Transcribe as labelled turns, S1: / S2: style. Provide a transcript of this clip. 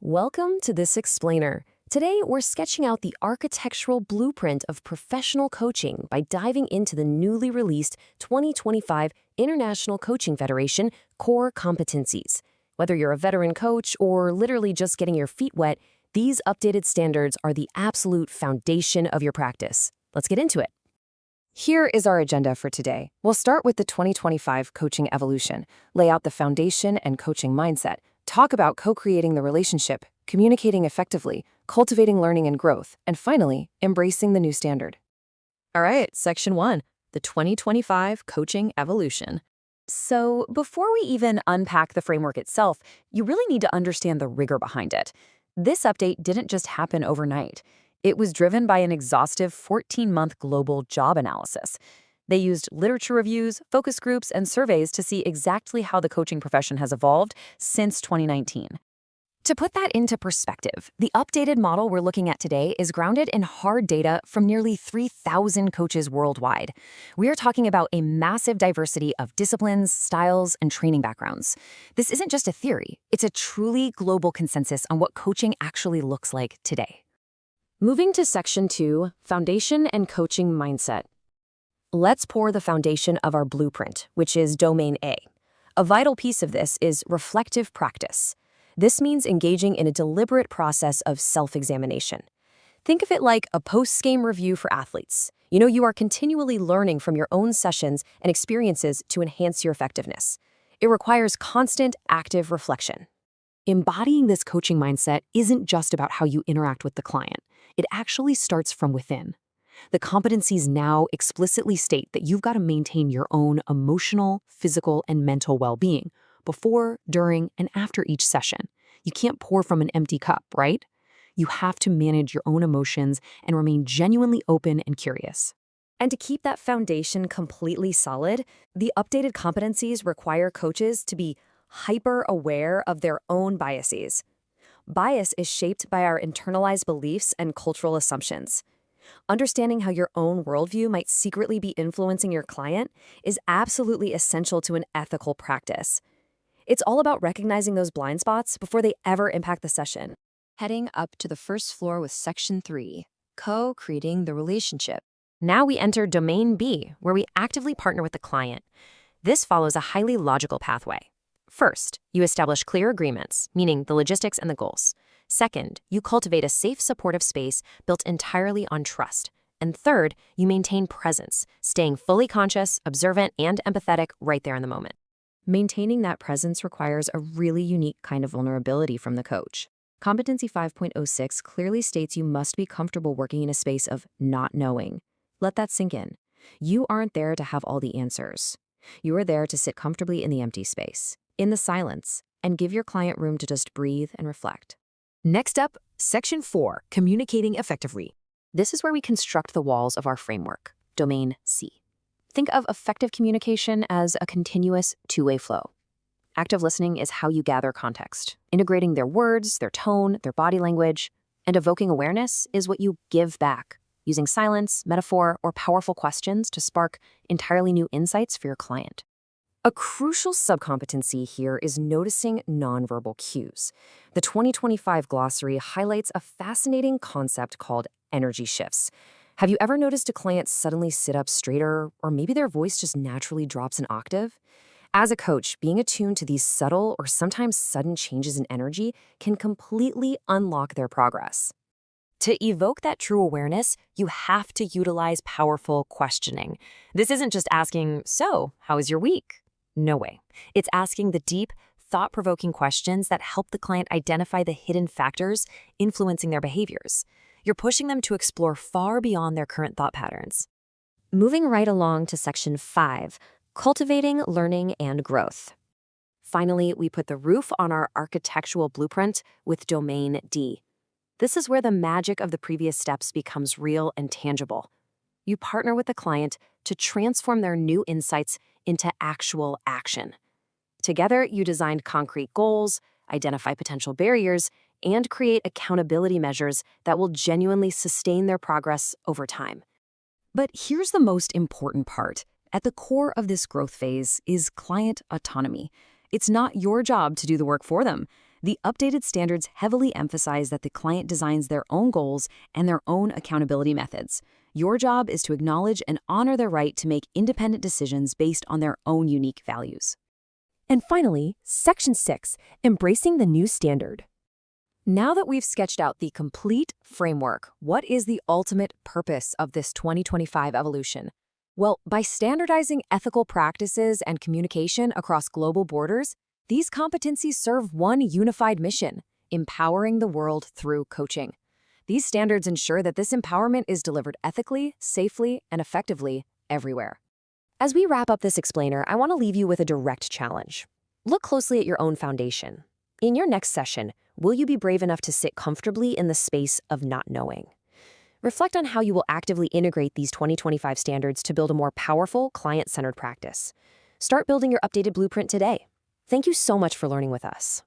S1: Welcome to this explainer. Today, we're sketching out the architectural blueprint of professional coaching by diving into the newly released 2025 International Coaching Federation Core Competencies. Whether you're a veteran coach or literally just getting your feet wet, these updated standards are the absolute foundation of your practice. Let's get into it. Here is our agenda for today. We'll start with the 2025 Coaching Evolution, lay out the foundation and coaching mindset, talk about co-creating the relationship, communicating effectively, cultivating learning and growth, and finally, embracing the new standard. All right, Section 1, the 2025 Coaching Evolution. So before we even unpack the framework itself, you really need to understand the rigor behind it. This update didn't just happen overnight. It was driven by an exhaustive 14-month global job analysis. They used literature reviews, focus groups, and surveys to see exactly how the coaching profession has evolved since 2019. To put that into perspective, the updated model we're looking at today is grounded in hard data from nearly 3,000 coaches worldwide. We are talking about a massive diversity of disciplines, styles, and training backgrounds. This isn't just a theory, it's a truly global consensus on what coaching actually looks like today. Moving to Section 2, Foundation and Coaching Mindset. Let's pour the foundation of our blueprint, which is Domain A. A vital piece of this is reflective practice. This means engaging in a deliberate process of self-examination. Think of it like a post-game review for athletes. You are continually learning from your own sessions and experiences to enhance your effectiveness. It requires constant, active reflection. Embodying this coaching mindset isn't just about how you interact with the client. It actually starts from within. The competencies now explicitly state that you've got to maintain your own emotional, physical, and mental well-being before, during, and after each session. You can't pour from an empty cup, right? You have to manage your own emotions and remain genuinely open and curious. And to keep that foundation completely solid, the updated competencies require coaches to be hyper-aware of their own biases. Bias is shaped by our internalized beliefs and cultural assumptions. Understanding how your own worldview might secretly be influencing your client is absolutely essential to an ethical practice. It's all about recognizing those blind spots before they ever impact the session. Heading up to the first floor with Section 3, Co-creating the relationship. Now we enter Domain B, where we actively partner with the client. This follows a highly logical pathway. First, you establish clear agreements, meaning the logistics and the goals. Second, you cultivate a safe, supportive space built entirely on trust. And third, you maintain presence, staying fully conscious, observant, and empathetic right there in the moment. Maintaining that presence requires a really unique kind of vulnerability from the coach. Competency 5.06 clearly states you must be comfortable working in a space of not knowing. Let that sink in. You aren't there to have all the answers. You are there to sit comfortably in the empty space, in the silence, and give your client room to just breathe and reflect. Next up, Section 4, Communicating Effectively. This is where we construct the walls of our framework, Domain C. Think of effective communication as a continuous two-way flow. Active listening is how you gather context, integrating their words, their tone, their body language, and evoking awareness is what you give back, using silence, metaphor, or powerful questions to spark entirely new insights for your client. A crucial subcompetency here is noticing nonverbal cues. The 2025 glossary highlights a fascinating concept called energy shifts. Have you ever noticed a client suddenly sit up straighter, or maybe their voice just naturally drops an octave? As a coach, being attuned to these subtle or sometimes sudden changes in energy can completely unlock their progress. To evoke that true awareness, you have to utilize powerful questioning. This isn't just asking, "So, how was your week?" No way. It's asking the deep, thought-provoking questions that help the client identify the hidden factors influencing their behaviors. You're pushing them to explore far beyond their current thought patterns. Moving right along to Section 5, Cultivating Learning and Growth. Finally, we put the roof on our architectural blueprint with Domain D. This is where the magic of the previous steps becomes real and tangible. You partner with the client to transform their new insights into actual action. Together, you designed concrete goals, identify potential barriers, and create accountability measures that will genuinely sustain their progress over time. But here's the most important part. At the core of this growth phase is client autonomy. It's not your job to do the work for them.
S2: The updated standards heavily emphasize that the client designs their own goals and their own accountability methods. Your job is to acknowledge and honor their right to make independent decisions based on their own unique values.
S1: And finally, Section 6, Embracing the New Standard. Now that we've sketched out the complete framework, what is the ultimate purpose of this 2025 evolution? Well, by standardizing ethical practices and communication across global borders, these competencies serve one unified mission: empowering the world through coaching. These standards ensure that this empowerment is delivered ethically, safely, and effectively everywhere. As we wrap up this explainer, I want to leave you with a direct challenge. Look closely at your own foundation. In your next session, will you be brave enough to sit comfortably in the space of not knowing? Reflect on how you will actively integrate these 2025 standards to build a more powerful, client-centered practice. Start building your updated blueprint today. Thank you so much for learning with us.